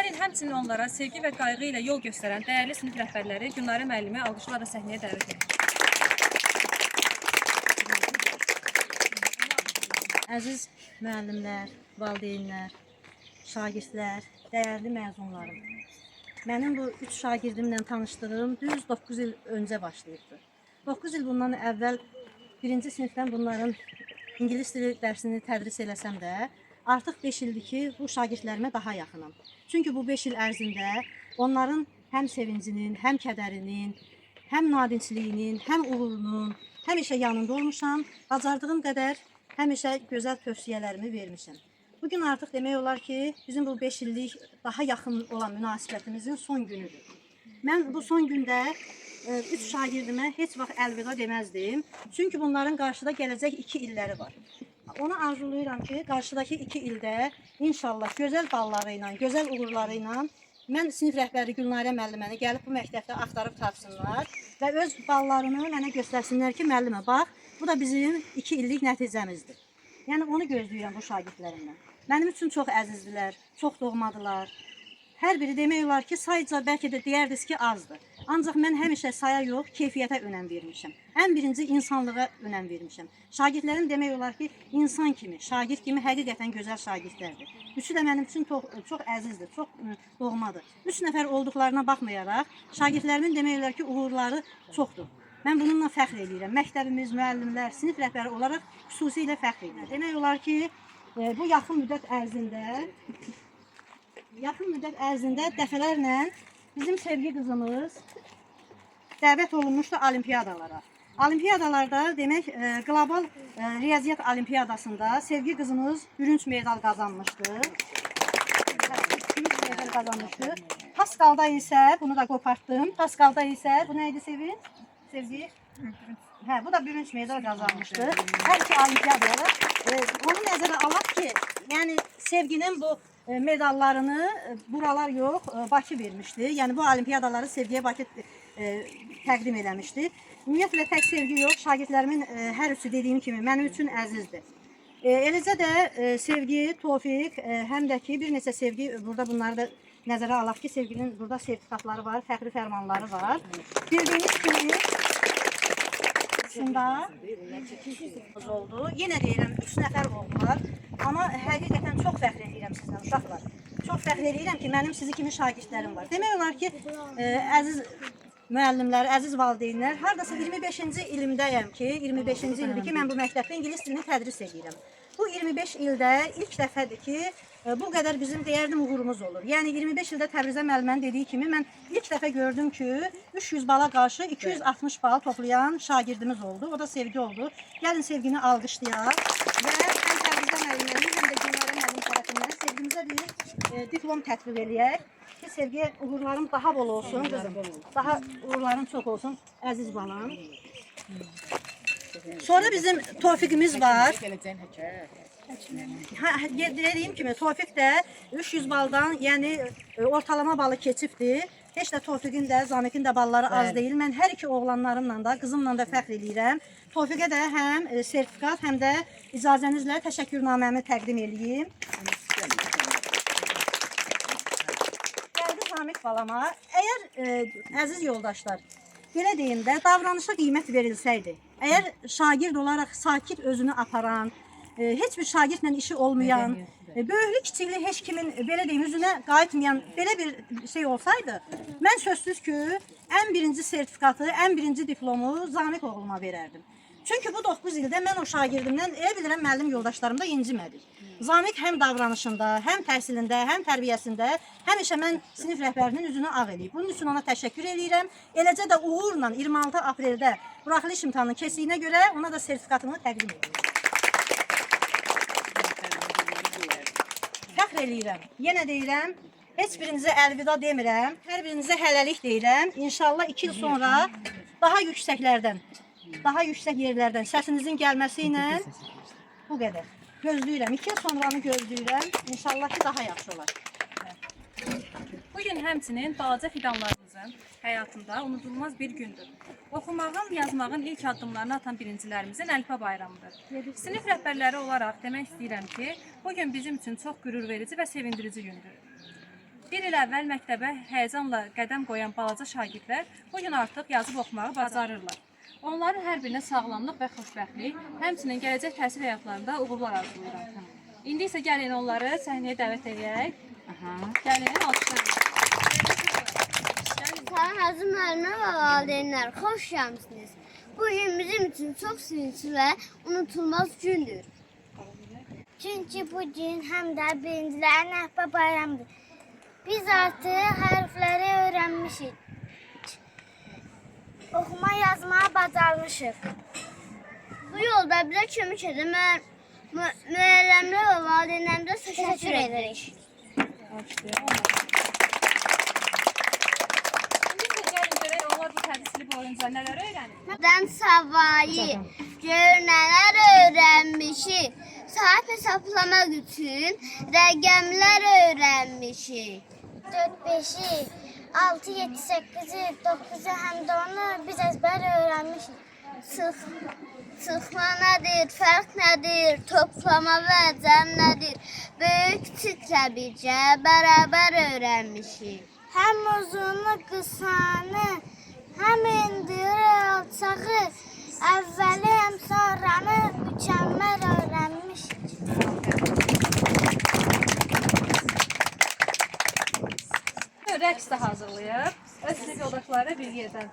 Gəlin həmçinin onlara sevgi və qayğı ilə yol göstərən dəyərli sinif rəhbərləri Gülnarə müəllimi alqışlarla səhnəyə dəvət edir. Əziz müəllimlər, valideynlər, şagirdlər, dəyərli məzunlarım. Mənim bu 3 şagirdimlə tanışdığım düz 9 il öncə başlayıbdır. 9 il bundan əvvəl 1-ci sinifdən bunların ingilis dili dərsini tədris eləsəm də, artıq 5 ildir ki, bu şagirdlərimə daha yaxınam. Çünki bu 5 il ərzində onların həm sevincinin, həm kədərinin, həm nadinçliyinin, həm uğurunun həmişə yanında olmuşam, bacardığım qədər həmişə gözəl tövsiyələrimi vermişəm. Bugün artıq demək olar ki, bizim bu 5 illik daha yaxın olan münasibətimizin son günüdür. Mən bu son gündə 3 şagirdimə heç vaxt əlvida deməzdim. Çünki bunların qarşıda gələcək 2 illəri var. Onu arzulayıram ki, qarşıdakı 2 ildə inşallah gözəl balları ilə, gözəl uğurları ilə mən sinif rəhbəri Gülnarə müəlliməni gəlib bu məktəbdə axtarıb tapsınlar və öz ballarını mənə göstərsinlər ki, müəllimə bax, bu da bizim 2 illik nəticəmizdir. Yəni onu gözləyirəm bu şagirdlərimdən. Mənim üçün çox əzizdilər, çox doğmadılar. Hər biri demək olar ki, sayca bəlkə də deyərdiniz ki, azdır. Ancaq mən həmişə saya yox, keyfiyyətə önəm vermişəm. Ən birinci insanlığa önəm vermişəm. Şagirdlərim demək olar ki, insan kimi, şagird kimi həqiqətən gözəl şagirdlərdir. Üçü də mənim üçün çox əzizdir, çox doğmadır. 3 nəfər olduqlarına baxmayaraq, şagirdlərimin demək olar ki, uğurları çoxdur. Mən bununla fəxr edirəm. Məktəbimiz, müəllimlər, sinif rəhbəri olaraq xüsusilə fəxr edirəm. Demək olar ki, bu yaxın müddət ərzində dəfələrlə bizim sevgi qızımız dəvət olunmuşdu olimpiyadalara. Olimpiyadalarda demək qlobal riyaziyyat olimpiyadasında sevgi qızımız bürünc medal qazanmışdı. Bürünc medal qazanmışdı. Paskalda isə, bunu da qopartdım. Paskalda isə, bu nə idi Sevin? Sevgi? Hə, bu da bürünc medal qazanmışdı. Hər iki olimpiyadalara. Onu nəzərə alaq ki, yəni sevginin bu medallarını buralar yox, Bakı vermişdi. Yəni bu olimpiyadaları Sevgiyə Bakı təqdim eləmişdi. Ümumiyyətlə tək sevgi yox, şagirdlərimin hər üçü dediyim kimi mənim üçün əzizdir. Eləcə də Sevgi, Tofiq, həm də ki bir neçə sevgi, burada bunları da nəzərə alaq ki, sevginin burada sertifikatları var, fəxri fərmanları var. Bildiyiniz kimi oldu. Yenə deyirəm, 3 nəfər oldular. Amma həqiqətən çox fəxr edirəm sizdən, uşaqlar. Çox fəxr edirəm ki, mənim sizi kimi şagirdlərim var. Demək olar ki, əziz müəllimlər, əziz valideynlər, haradasa 25-ci ilimdəyəm ki, 25-ci ildir ki, mən bu məktəbdə ingilis dilini tədris edirəm. Bu 25 ildə ilk dəfədir ki, bu qədər bizim dəyərli uğurumuz olur. Yəni 25 ildə Təbrizə müəllimənin dediyi kimi mən ilk dəfə gördüm ki, 300 bala qarşı 260 bal toplayan şagirdimiz oldu. O da Sevgi oldu. Gəlin Sevgini alqışlayaq və həm Təbrizə müəllimənin, həm də Gülnarə müəllim tərəfindən Sevgimizə bir diplom tətbiq eləyək ki, Sevgiyə uğurlarım daha bol olsun qızım. Daha uğurlarım çox olsun əziz balam. Sonra bizim Tofiqimiz var. Dediyim kimi Tofiq də 300 baldan, yəni ortalama balı keçibdir. Heç də Tofiqin də, Zamiqin də balları az deyil. Mən hər iki oğlanlarımla da, qızımla da fəxr edirəm. Tofiqə də həm sertifikat, həm də icazənizlə təşəkkürnaməmi təqdim edeyim. Gəldi Zamiq balama. Əgər əziz yoldaşlar, belə deyim də, davranışa qiymət verilsəydi, əgər şagird olaraq sakit özünü aparan, heç bir şagirdlə işi olmayan, böyüklük kiçikli heç kimin belə deyim üzünə qayıtmayan belə bir şey olsaydı, mən sözsüz ki, ən birinci sertifikatı, ən birinci diplomu Zamiq oğluma verərdim. Çünki bu 9 ildə mən o şagirdimdən elə bilirəm müəllim yoldaşlarım da incimədik. Zamiq həm davranışında, həm təhsilində, həm tərbiyəsində həmişə mən sinif rəhbərinin üzünü ağ eləyib. Bunun üçün ona təşəkkür edirəm. Eləcə də uğurla 26 apreldə buraxılış imtahanının keçdiyinə görə ona da sertifikatını təqdim edirəm. Fəxr eləyirəm. Yenə deyirəm, heç birinizə əlvida demirəm. Hər birinizə hələlik deyirəm. İnşallah 2 il sonra daha yüksəklərdən, daha yüksək yerlərdən səsinizin gəlməsi ilə bu qədər. Gözləyirəm. 2 il sonranı gözləyirəm. İnşallah ki, daha yaxşı olar. Bugün həmçinin balaca fidanlarımızın həyatında unudulmaz bir gündür. Oxumağın, yazmağın ilk addımlarını atan birincilərimizin əlifba bayramıdır. Sinif rəhbərləri olaraq demək istəyirəm ki, bugün bizim üçün çox qürur verici və sevindirici gündür. Bir il əvvəl məktəbə həyəcanla qədəm qoyan balaca şagirdlər bu gün artıq yazıb oxumağı bacarırlar. Onların hər birinə sağlamlıq və xoşbəxtlik, həmçinin gələcək təhsil həyatlarında uğurlar arzulayıram. İndi isə gəlin onları səhnəyə dəvət edək. Gəlin, alkışlar. Salam Azim müəllimə və valideynlər, xoş gəlmisiniz. Bu gün bizim üçün çox sevinçli və unutulmaz gündür. Çünki bu gün həm də birincilərin əhbə bayramıdır. Biz artıq hərfləri öyrənmişik. Oxuma yazmağı bacarmışıq. Bu yolda bizə kömək edən müəllimlər və valideynlərimizə təşəkkür edirik. Gəlin görək, onlar bu tədrisli boyunca nələr öyrənir? Dən savayı, gör nələr öyrənmişik. Saat hesaplamaq üçün rəqəmlər öyrənmişik. 4, 5-i, 6, 7, 8-i, 9-u həm də onu biz əzbər öyrənmişik. Çıxma nədir, fərq nədir, toplama və cəm nədir, böyük kiçiklə bircə bərabər öyrənmişik. Həm uzunu, qısanı, həm endiri, alçağı, əvvəli həm sonranı mükəmməl öyrənmişik. Rəqs də hazırlayıb, öz sinif yoldaşları bir yerdən.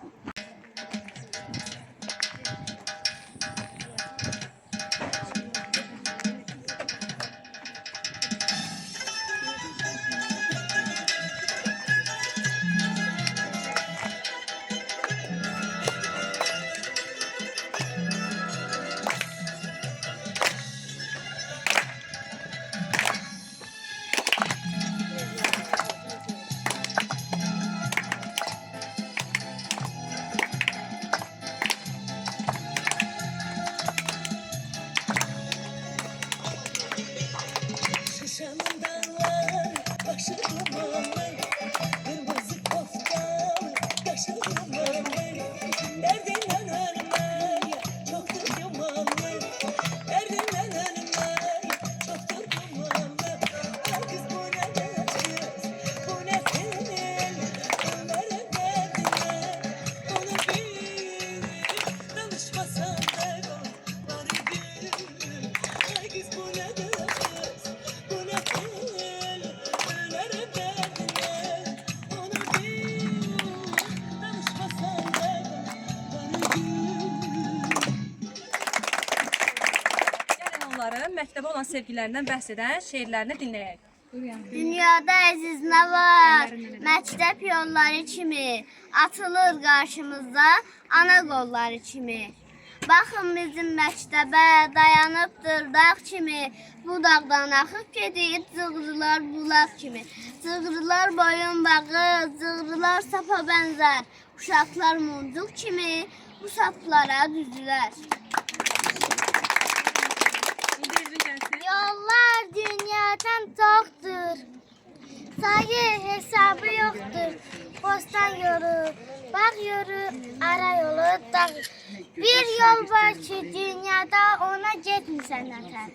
Onların məktəbə olan sevgilərindən bəhs edən şeirlərini dinləyək. Dünyada əziz nə var? Məktəb yolları kimi atılır qarşımızda ana qolları kimi. Baxın bizim məktəbə dayanıbdır dağ kimi. Bu dağdan axıb gedir cığırlar bulaq kimi. Cığırlar boyun bağı, cığırlar sapa bənzər. Uşaqlar muncuq kimi bu saplara düzülər. Yollar dünyadan çoxdur. Sayı hesabı yoxdur. Bostan yolu, bağ yolu, ara yolu, dağ. Bir yol var ki dünyada ona getmirsən nətər.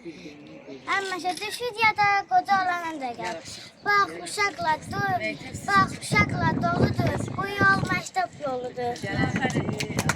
Həmişə düşür ya da qoca olana da gəl. Bax uşaqla dur, bax uşaqla doludur. Bu yol məktəb yoludur.